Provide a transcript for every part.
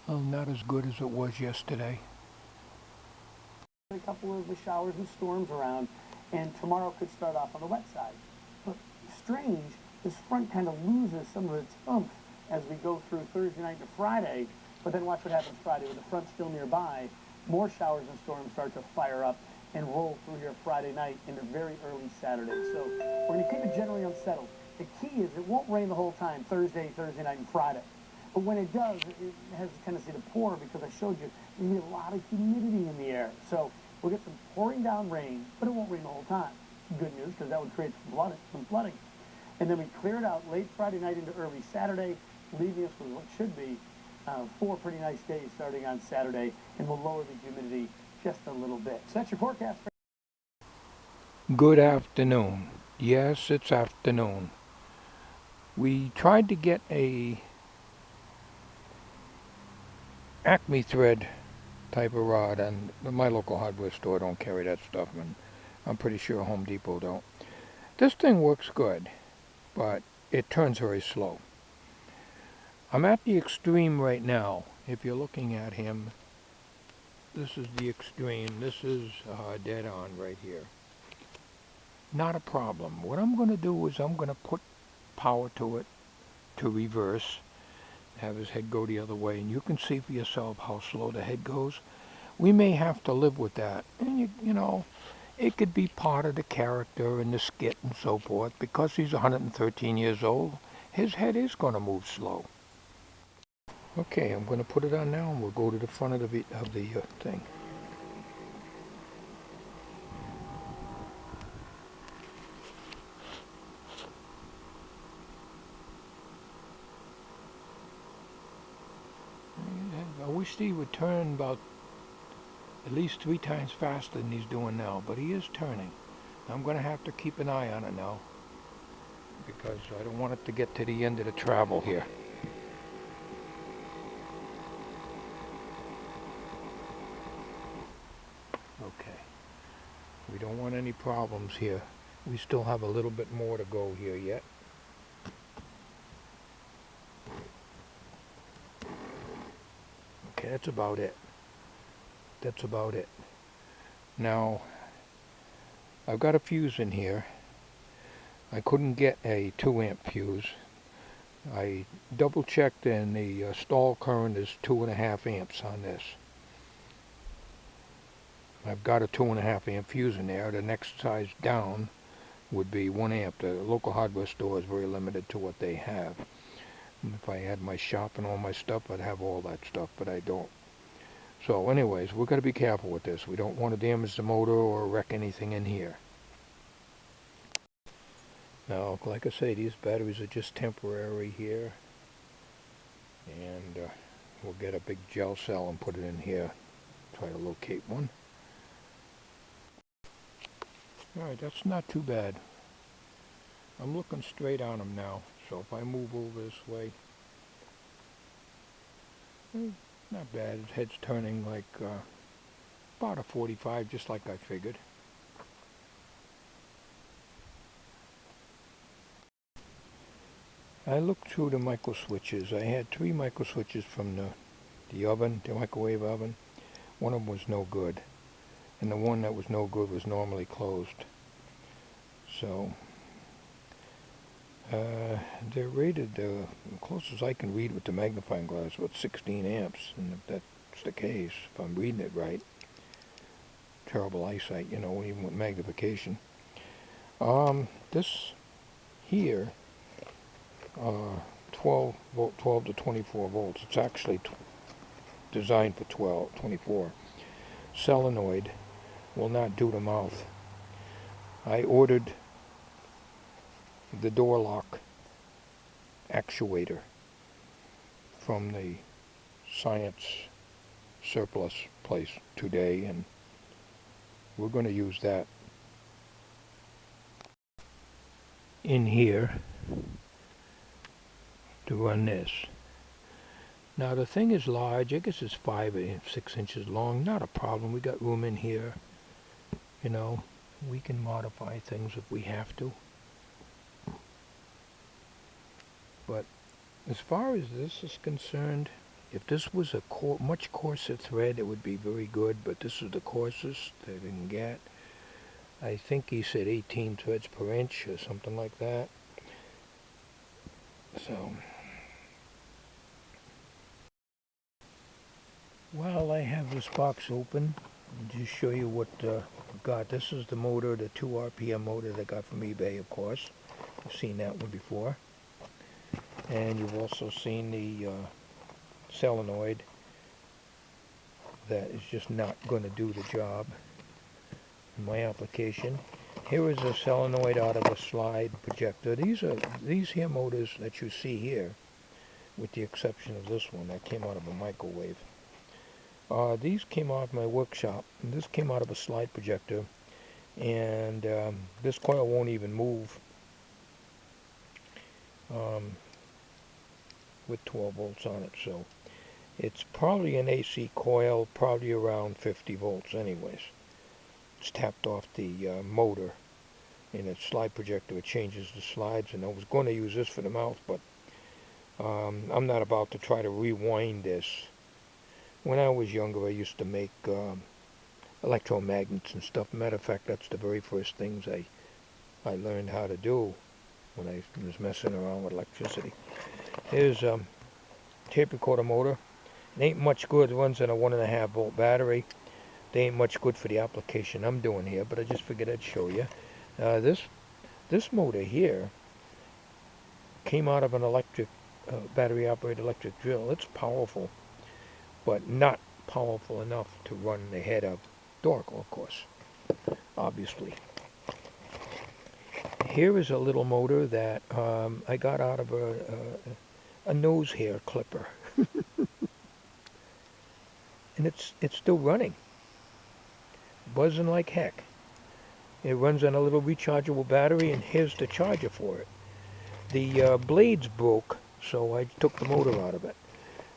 Well, not as good as it was yesterday. A couple of the showers and storms around, and tomorrow could start off on the wet side. But strange, this front kind of loses some of its oomph as we go through Thursday night to Friday. But then watch what happens Friday with the front still nearby. More showers and storms start to fire up and roll through here Friday night into very early Saturday. So we're going to keep it generally unsettled. The key is it won't rain the whole time Thursday night, and Friday. But when it does, it has a tendency to pour because I showed you there's going to be a lot of humidity in the air. So we'll get some pouring down rain, but it won't rain the whole time. Good news, because that would create some flooding. And then we clear it out late Friday night into early Saturday, leaving us with what should be 4 pretty nice days starting on Saturday, and we'll lower the humidity just a little bit. So that's your forecast. Good afternoon. Yes, it's afternoon. We tried to get a Acme thread type of rod, and my local hardware store don't carry that stuff, and I'm pretty sure Home Depot don't. This thing works good, but it turns very slow. I'm at the extreme right now. If you're looking at him, this is the extreme. This is dead on right here. Not a problem. What I'm going to do is I'm going to put power to it to reverse, have his head go the other way, and you can see for yourself how slow the head goes. We may have to live with that, and you know, it could be part of the character and the skit and so forth. Because he's 113 years old, his head is going to move slow. Okay, I'm going to put it on now, and we'll go to the front of the thing. I wish he would turn about at least 3 times faster than he's doing now, but he is turning. I'm going to have to keep an eye on it now, because I don't want it to get to the end of the travel here. Okay. We don't want any problems here. We still have a little bit more to go here yet. Okay, that's about it. That's about it. Now, I've got a fuse in here. I couldn't get a 2 amp fuse. I double checked, and the stall current is 2.5 amps on this. I've got a 2.5 amp fuse in there. The next size down would be 1 amp. The local hardware store is very limited to what they have. And if I had my shop and all my stuff, I'd have all that stuff, but I don't. So anyways, we've got to be careful with this. We don't want to damage the motor or wreck anything in here. Now, like I say, these batteries are just temporary here. And we'll get a big gel cell and put it in here. Try to locate one. Alright, that's not too bad. I'm looking straight on him now, so if I move over this way, not bad. His head's turning like about a 45, just like I figured. I looked through the micro switches. I had 3 micro switches from the oven, the microwave oven. One of them was no good, and the one that was no good was normally closed. So they're rated, close as I can read with the magnifying glass, about 16 amps. And if that's the case, if I'm reading it right, terrible eyesight, you know, even with magnification. This here, 12 to 24 volts. It's actually designed for 24. Solenoid will not do the mouth. I ordered the door lock actuator from the Science surplus place today, and we're going to use that in here to run this. Now the thing is large. I guess it's 5 or 6 inches long. Not a problem. We got room in here. You know, we can modify things if we have to. But as far as this is concerned, If this was a much coarser thread, it would be very good, but this is the coarsest that I can get. I think he said 18 threads per inch or something like that. So, while I have this box open, I'll just show you what I've got. This is the motor, the 2 RPM motor that I got from eBay, of course. You've seen that one before. And you've also seen the solenoid that is just not going to do the job in my application. Here is a solenoid out of a slide projector. These here motors that you see here, with the exception of this one that came out of a microwave. These came out of my workshop, and this came out of a slide projector, and this coil won't even move with 12 volts on it, so it's probably an AC coil, probably around 50 volts anyways. It's tapped off the motor in its slide projector. It changes the slides, and I was going to use this for the mouth, but I'm not about to try to rewind this. When I was younger, I used to make electromagnets and stuff. Matter of fact, that's the very first things I learned how to do when I was messing around with electricity. Here's a tape recorder motor. It ain't much good. It runs on a 1.5 volt battery. They ain't much good for the application I'm doing here, but I just figured I'd show you. This motor here came out of an electric battery operated electric drill. It's powerful, but not powerful enough to run the head of Dorkel, of course, obviously. Here is a little motor that I got out of a nose hair clipper. And it's still running, buzzing like heck. It runs on a little rechargeable battery, and here's the charger for it. The blades broke, so I took the motor out of it.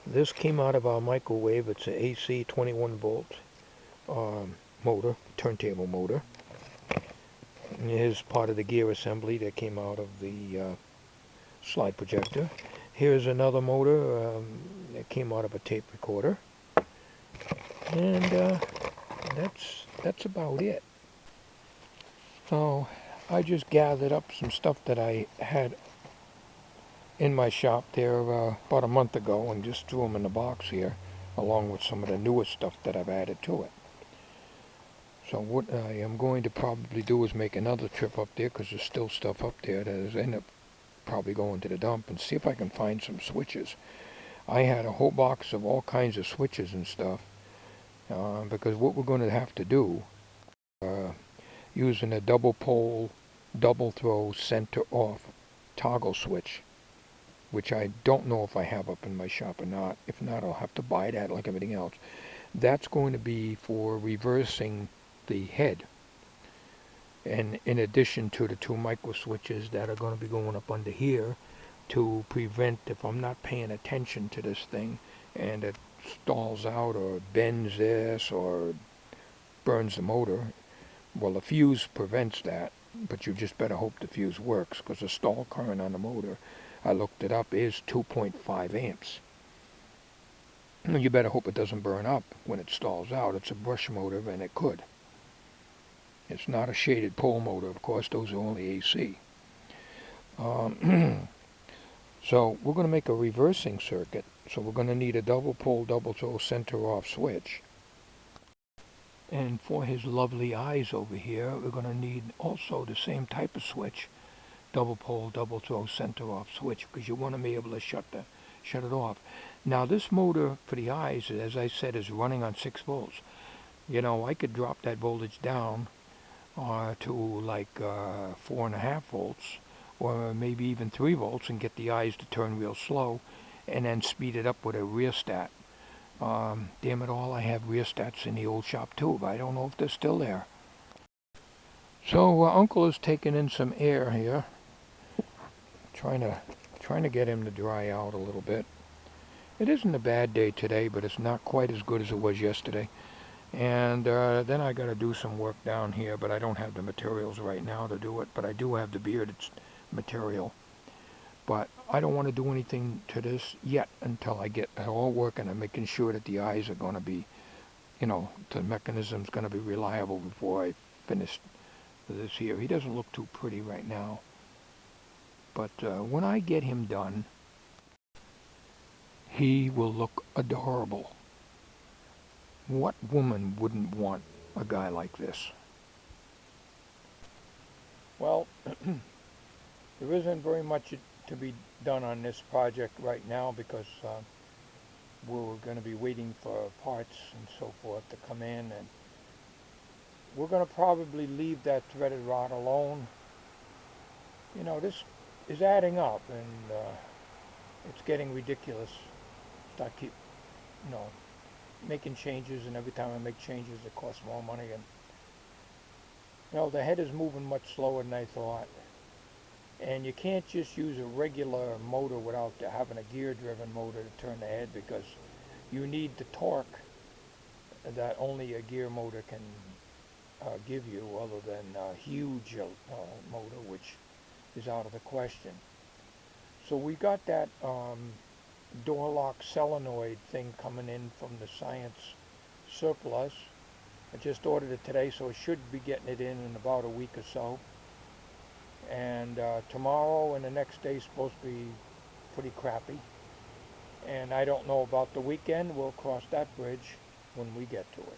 This came out of our microwave. It's an AC 21 volt motor, turntable motor. And here's part of the gear assembly that came out of the slide projector. Here's another motor that came out of a tape recorder. And that's about it. So I just gathered up some stuff that I had in my shop there about a month ago and just threw them in the box here, along with some of the newest stuff that I've added to it. So what I am going to probably do is make another trip up there, because there's still stuff up there that is end up probably going to the dump, and see if I can find some switches. I had a whole box of all kinds of switches and stuff, because what we're going to have to do, using a double pole, double throw, center off toggle switch, which I don't know if I have up in my shop or not. If not, I'll have to buy that like everything else. That's going to be for reversing the head, and in addition to the 2 micro switches that are going to be going up under here to prevent, if I'm not paying attention to this thing and it stalls out or bends this or burns the motor. Well, the fuse prevents that, but you just better hope the fuse works, because the stall current on the motor, I looked it up, is 2.5 amps. You better hope it doesn't burn up when it stalls out. It's a brush motor, and it could. It's not a shaded pole motor, of course. Those are only AC. So we're going to make a reversing circuit. So we're going to need a double pole, double throw, center off switch. And for his lovely eyes over here, we're going to need also the same type of switch, double pole, double throw, center off switch, because you want to be able to shut it off. Now this motor for the eyes, as I said, is running on 6 volts. You know, I could drop that voltage down to like 4.5 volts, or maybe even 3 volts, and get the eyes to turn real slow, and then speed it up with a rheostat. Damn it all, I have rheostats in the old shop too, but I don't know if they're still there. So Uncle is taking in some air here, trying to get him to dry out a little bit. It isn't a bad day today, but it's not quite as good as it was yesterday. And then I got to do some work down here, but I don't have the materials right now to do it, but I do have the bearded material. But I don't want to do anything to this yet until I get it all working and making sure that the eyes are going to be, the mechanism's going to be reliable before I finish this here. He doesn't look too pretty right now. But when I get him done, he will look adorable. What woman wouldn't want a guy like this? Well, there isn't very much to be done on this project right now because we're going to be waiting for parts and so forth to come in, and we're going to probably leave that threaded rod alone. This is adding up, and it's getting ridiculous. Start keep, you know, making changes, and every time I make changes, it costs more money, and the head is moving much slower than I thought. And you can't just use a regular motor without having a gear-driven motor to turn the head, because you need the torque that only a gear motor can give you, other than a huge motor, which is out of the question. So we got that door lock solenoid thing coming in from the Science surplus. I just ordered it today, so I should be getting it in about a week or so. And tomorrow and the next day is supposed to be pretty crappy. And I don't know about the weekend. We'll cross that bridge when we get to it.